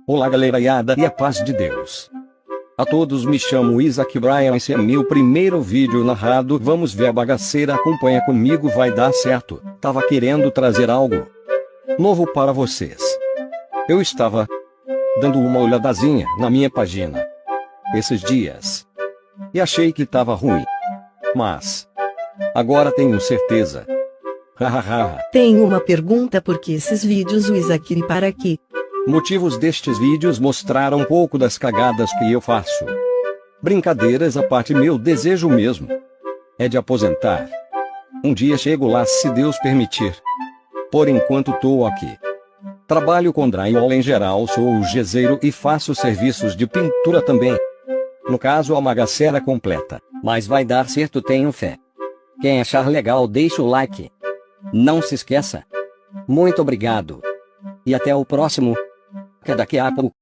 Olá galera e a paz de Deus. A todos, me chamo Isaac Bryan, esse é meu primeiro vídeo narrado. Vamos ver a bagaceira, acompanha comigo, vai dar certo. Tava querendo trazer algo novo para vocês. Eu estava dando uma olhadazinha na minha página esses dias e achei que tava ruim, mas agora tenho certeza. Hahaha. Tenho uma pergunta: por que esses vídeos, o Isaac, e para aqui? Motivos destes vídeos: mostrar um pouco das cagadas que eu faço. Brincadeiras à parte, meu desejo mesmo é de aposentar. Um dia chego lá, se Deus permitir. Por enquanto tô aqui. Trabalho com drywall em geral, sou gezeiro e faço serviços de pintura também. No caso, a bagaceira completa. Mas vai dar certo, tenho fé. Quem achar legal, deixa o like. Não se esqueça. Muito obrigado. E até o próximo. Que daqui a pouco.